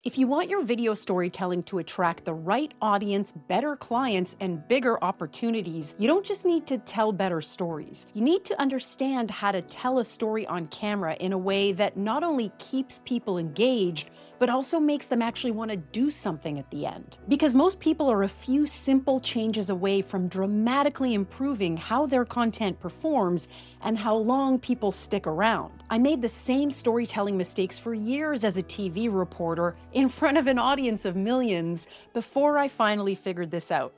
If you want your video storytelling to attract the right audience, better clients, and bigger opportunities, you don't just need to tell better stories. You need to understand how to tell a story on camera in a way that not only keeps people engaged, but also makes them actually want to do something at the end. Because most people are a few simple changes away from dramatically improving how their content performs and how long people stick around. I made the same storytelling mistakes for years as a TV reporter in front of an audience of millions before I finally figured this out,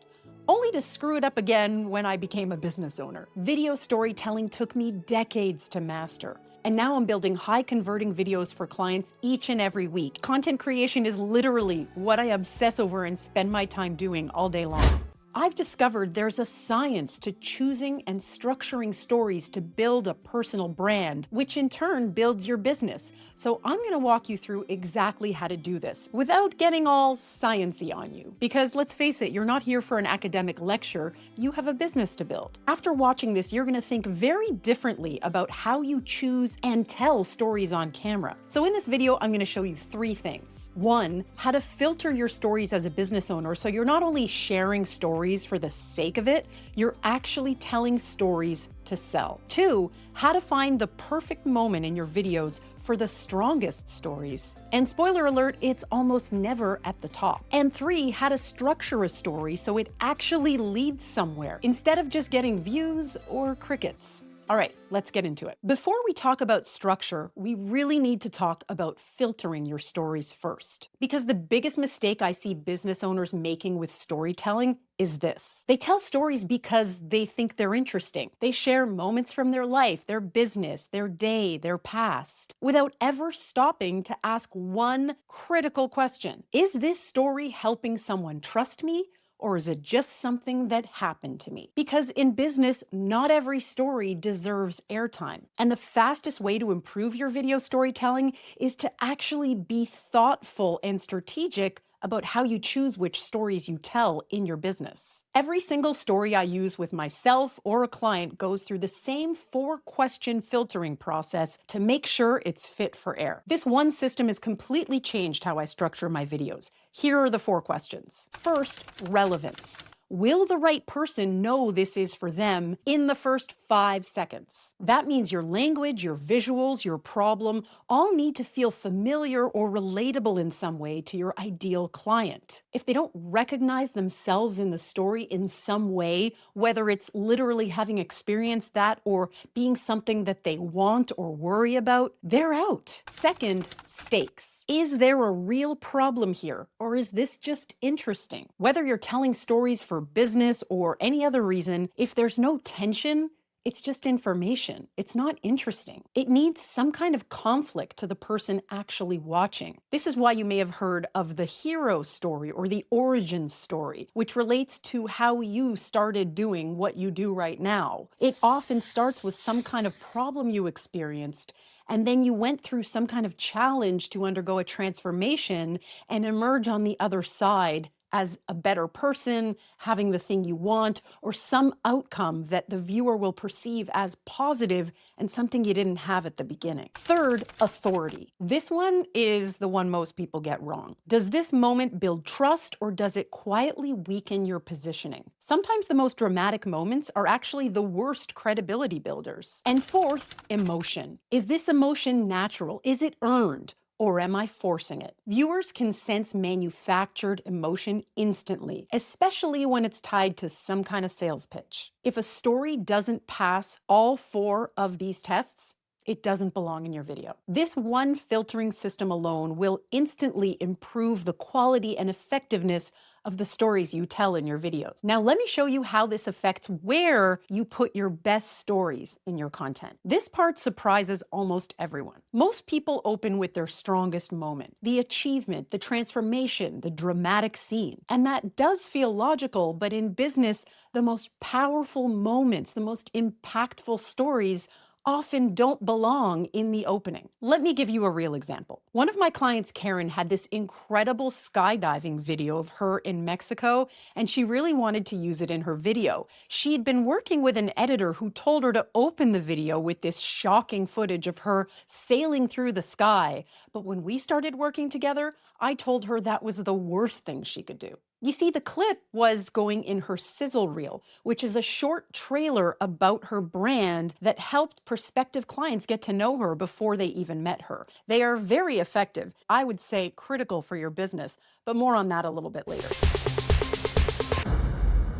only to screw it up again when I became a business owner. Video storytelling took me decades to master. And now I'm building high-converting videos for clients each and every week. Content creation is literally what I obsess over and spend my time doing all day long. I've discovered there's a science to choosing and structuring stories to build a personal brand, which in turn builds your business. So I'm going to walk you through exactly how to do this without getting all science-y on you. Because let's face it, you're not here for an academic lecture, you have a business to build. After watching this, you're going to think very differently about how you choose and tell stories on camera. So in this video, I'm going to show you 3 things. 1, how to filter your stories as a business owner so you're not only sharing stories for the sake of it, you're actually telling stories to sell. 2, how to find the perfect moment in your videos for the strongest stories. And spoiler alert, it's almost never at the top. And 3, how to structure a story so it actually leads somewhere, instead of just getting views or crickets. All right, let's get into it. Before we talk about structure, we really need to talk about filtering your stories first. Because the biggest mistake I see business owners making with storytelling is this. They tell stories because they think they're interesting. They share moments from their life, their business, their day, their past, without ever stopping to ask one critical question. Is this story helping someone trust me? Or is it just something that happened to me? Because in business, not every story deserves airtime. And the fastest way to improve your video storytelling is to actually be thoughtful and strategic about how you choose which stories you tell in your business. Every single story I use with myself or a client goes through the same 4-question filtering process to make sure it's fit for air. This one system has completely changed how I structure my videos. Here are the 4 questions. First, relevance. Will the right person know this is for them in the first 5 seconds? That means your language, your visuals, your problem all need to feel familiar or relatable in some way to your ideal client. If they don't recognize themselves in the story in some way, whether it's literally having experienced that or being something that they want or worry about, they're out. Second, stakes. Is there a real problem here, or is this just interesting? Whether you're telling stories for business or any other reason, if there's no tension, it's just information. It's not interesting. It needs some kind of conflict to the person actually watching. This is why you may have heard of the hero story or the origin story, which relates to how you started doing what you do right now. It often starts with some kind of problem you experienced, and then you went through some kind of challenge to undergo a transformation and emerge on the other side as a better person, having the thing you want, or some outcome that the viewer will perceive as positive and something you didn't have at the beginning. Third, authority. This one is the one most people get wrong. Does this moment build trust, or does it quietly weaken your positioning? Sometimes the most dramatic moments are actually the worst credibility builders. And fourth, emotion. Is this emotion natural? Is it earned? Or am I forcing it? Viewers can sense manufactured emotion instantly, especially when it's tied to some kind of sales pitch. If a story doesn't pass all 4 of these tests, it doesn't belong in your video. This one filtering system alone will instantly improve the quality and effectiveness of the stories you tell in your videos. Now, let me show you how this affects where you put your best stories in your content. This part surprises almost everyone. Most people open with their strongest moment, the achievement, the transformation, the dramatic scene. And that does feel logical, but in business, the most powerful moments, the most impactful stories often don't belong in the opening. Let me give you a real example. One of my clients, Karen, had this incredible skydiving video of her in Mexico, and she really wanted to use it in her video. She'd been working with an editor who told her to open the video with this shocking footage of her sailing through the sky. But when we started working together, I told her that was the worst thing she could do. You see, the clip was going in her Sizzle Reel, which is a short trailer about her brand that helped prospective clients get to know her before they even met her. They are very effective, I would say critical for your business, but more on that a little bit later.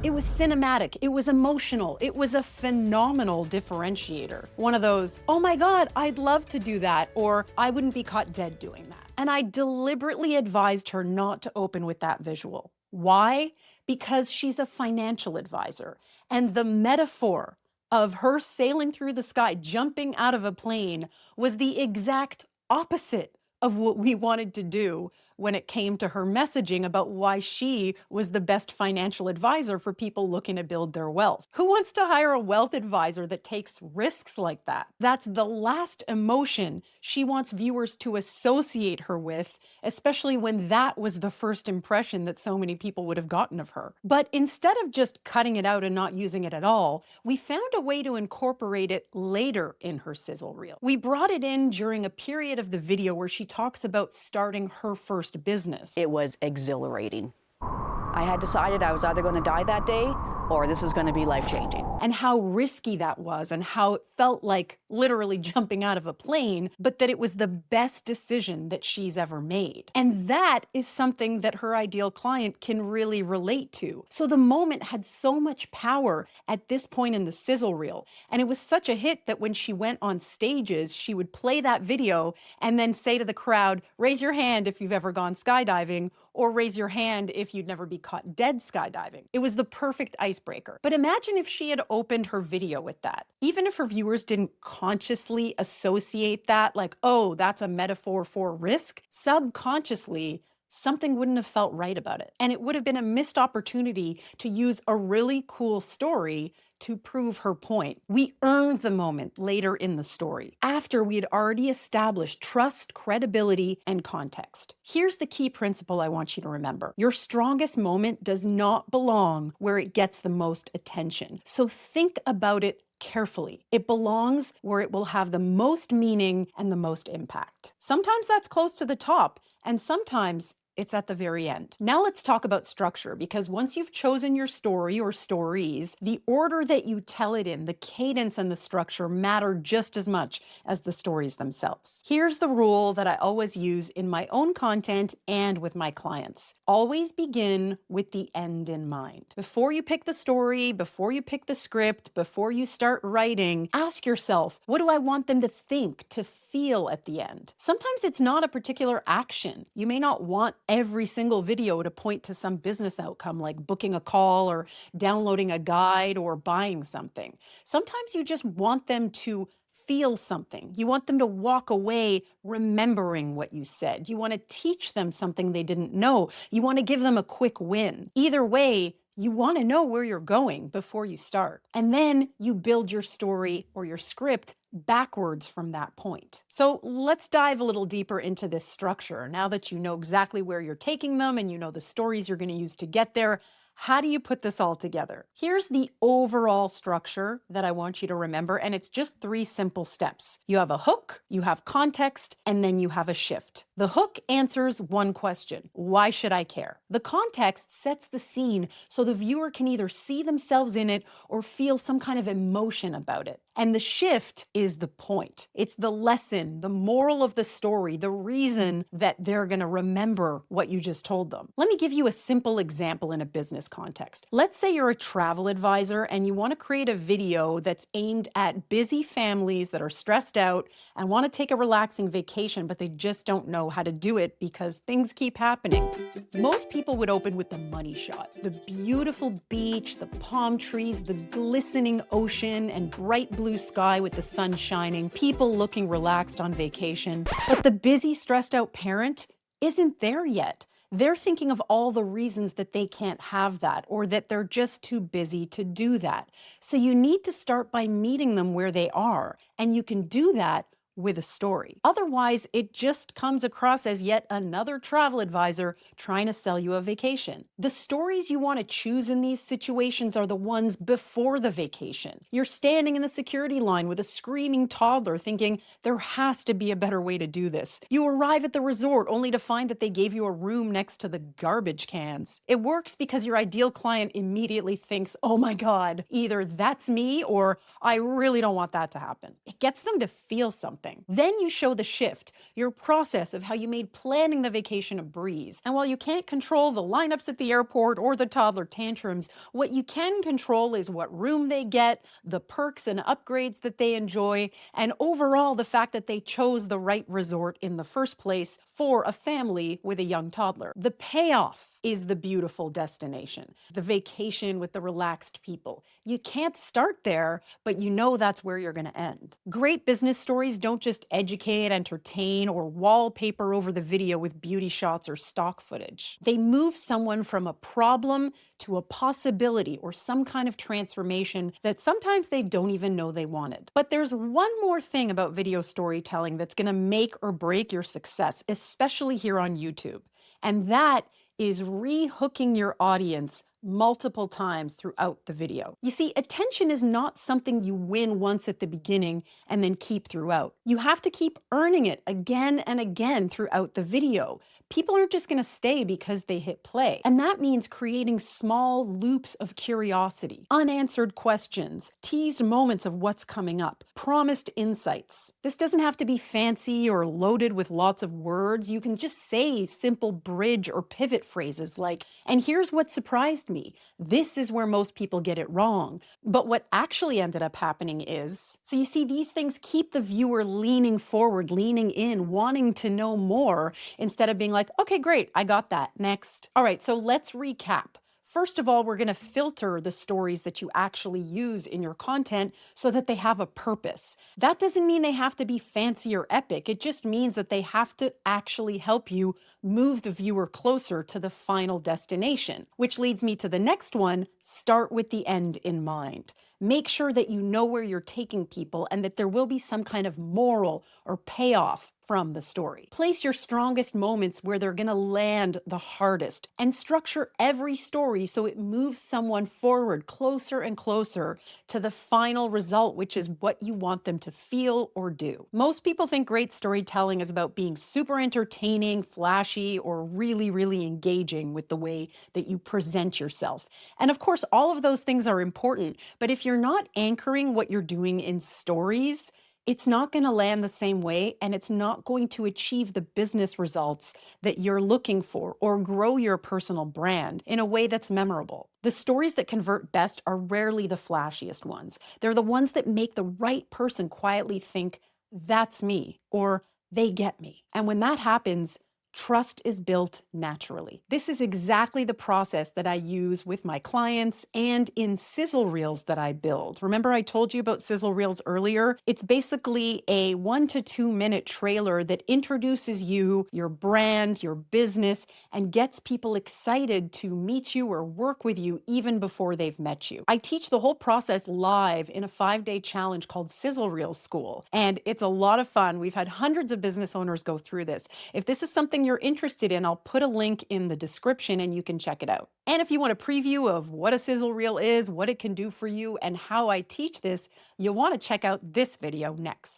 It was cinematic, it was emotional, it was a phenomenal differentiator. One of those, oh my God, I'd love to do that, or I wouldn't be caught dead doing that. And I deliberately advised her not to open with that visual. Why? Because she's a financial advisor. And the metaphor of her sailing through the sky, jumping out of a plane, was the exact opposite of what we wanted to do when it came to her messaging about why she was the best financial advisor for people looking to build their wealth. Who wants to hire a wealth advisor that takes risks like that? That's the last emotion she wants viewers to associate her with, especially when that was the first impression that so many people would have gotten of her. But instead of just cutting it out and not using it at all, we found a way to incorporate it later in her sizzle reel. We brought it in during a period of the video where she talks about starting her first business. It was exhilarating. I had decided I was either going to die that day or this is going to be life-changing. And how risky that was, and how it felt like literally jumping out of a plane, but that it was the best decision that she's ever made. And that is something that her ideal client can really relate to. So the moment had so much power at this point in the sizzle reel. And it was such a hit that when she went on stages, she would play that video and then say to the crowd, raise your hand if you've ever gone skydiving, or raise your hand if you'd never be caught dead skydiving. It was the perfect icebreaker. But imagine if she had opened her video with that. Even if her viewers didn't consciously associate that, like, oh, that's a metaphor for risk, subconsciously, something wouldn't have felt right about it. And it would have been a missed opportunity to use a really cool story to prove her point. We earned the moment later in the story, after we had already established trust, credibility, and context. Here's the key principle I want you to remember. Your strongest moment does not belong where it gets the most attention. So think about it carefully. It belongs where it will have the most meaning and the most impact. Sometimes that's close to the top, and sometimes it's at the very end. Now let's talk about structure, because once you've chosen your story or stories, the order that you tell it in, the cadence and the structure matter just as much as the stories themselves. Here's the rule that I always use in my own content and with my clients. Always begin with the end in mind. Before you pick the story, before you pick the script, before you start writing, ask yourself, what do I want them to think, to feel at the end? Sometimes it's not a particular action. You may not want every single video to point to some business outcome like booking a call or downloading a guide or buying something. Sometimes you just want them to feel something. You want them to walk away remembering what you said. You want to teach them something they didn't know. You want to give them a quick win. Either way, you want to know where you're going before you start. And then you build your story or your script backwards from that point. So let's dive a little deeper into this structure. Now that you know exactly where you're taking them and you know the stories you're going to use to get there, how do you put this all together? Here's the overall structure that I want you to remember, and it's just 3 simple steps. You have a hook, you have context, and then you have a shift. The hook answers one question: why should I care? The context sets the scene so the viewer can either see themselves in it or feel some kind of emotion about it. And the shift is the point. It's the lesson, the moral of the story, the reason that they're going to remember what you just told them. Let me give you a simple example in a business context. Let's say you're a travel advisor and you want to create a video that's aimed at busy families that are stressed out and want to take a relaxing vacation, but they just don't know how to do it because things keep happening. Most people would open with the money shot. The beautiful beach, the palm trees, the glistening ocean, and bright blue sky with the sun shining, people looking relaxed on vacation. But the busy, stressed out parent isn't there yet. They're thinking of all the reasons that they can't have that or that they're just too busy to do that. So you need to start by meeting them where they are. And you can do that with a story. Otherwise, it just comes across as yet another travel advisor trying to sell you a vacation. The stories you want to choose in these situations are the ones before the vacation. You're standing in the security line with a screaming toddler thinking there has to be a better way to do this. You arrive at the resort only to find that they gave you a room next to the garbage cans. It works because your ideal client immediately thinks, oh my God, either that's me or I really don't want that to happen. It gets them to feel something. Then you show the shift, your process of how you made planning the vacation a breeze. And while you can't control the lineups at the airport or the toddler tantrums, what you can control is what room they get, the perks and upgrades that they enjoy, and overall the fact that they chose the right resort in the first place for a family with a young toddler. The payoff is the beautiful destination, the vacation with the relaxed people. You can't start there, but you know that's where you're going to end. Great business stories don't just educate, entertain, or wallpaper over the video with beauty shots or stock footage. They move someone from a problem to a possibility or some kind of transformation that sometimes they don't even know they wanted. But there's one more thing about video storytelling that's going to make or break your success, especially here on YouTube. And that is re-hooking your audience multiple times throughout the video. You see, attention is not something you win once at the beginning and then keep throughout. You have to keep earning it again and again throughout the video. People aren't just going to stay because they hit play. And that means creating small loops of curiosity, unanswered questions, teased moments of what's coming up, promised insights. This doesn't have to be fancy or loaded with lots of words. You can just say simple bridge or pivot phrases like, and here's what surprised me. This is where most people get it wrong. But what actually ended up happening is, so you see, these things keep the viewer leaning forward, leaning in, wanting to know more instead of being like, okay, great, I got that. Next. All right, so let's recap. First of all, we're going to filter the stories that you actually use in your content so that they have a purpose. That doesn't mean they have to be fancy or epic. It just means that they have to actually help you move the viewer closer to the final destination, which leads me to the next one. Start with the end in mind. Make sure that you know where you're taking people and that there will be some kind of moral or payoff from the story. Place your strongest moments where they're going to land the hardest and structure every story so it moves someone forward closer and closer to the final result, which is what you want them to feel or do. Most people think great storytelling is about being super entertaining, flashy, or really, really engaging with the way that you present yourself. And of course, all of those things are important, but if you're not anchoring what you're doing in stories, it's not going to land the same way, and it's not going to achieve the business results that you're looking for or grow your personal brand in a way that's memorable. The stories that convert best are rarely the flashiest ones. They're the ones that make the right person quietly think, that's me, or they get me. And when that happens, trust is built naturally. This is exactly the process that I use with my clients and in Sizzle Reels that I build. Remember I told you about Sizzle Reels earlier? It's basically a 1 to 2 minute trailer that introduces you, your brand, your business, and gets people excited to meet you or work with you even before they've met you. I teach the whole process live in a 5-day challenge called Sizzle Reel School, and it's a lot of fun. We've had hundreds of business owners go through this. If this is something you're interested in, I'll put a link in the description and you can check it out. And if you want a preview of what a sizzle reel is, what it can do for you, and how I teach this, you'll want to check out this video next.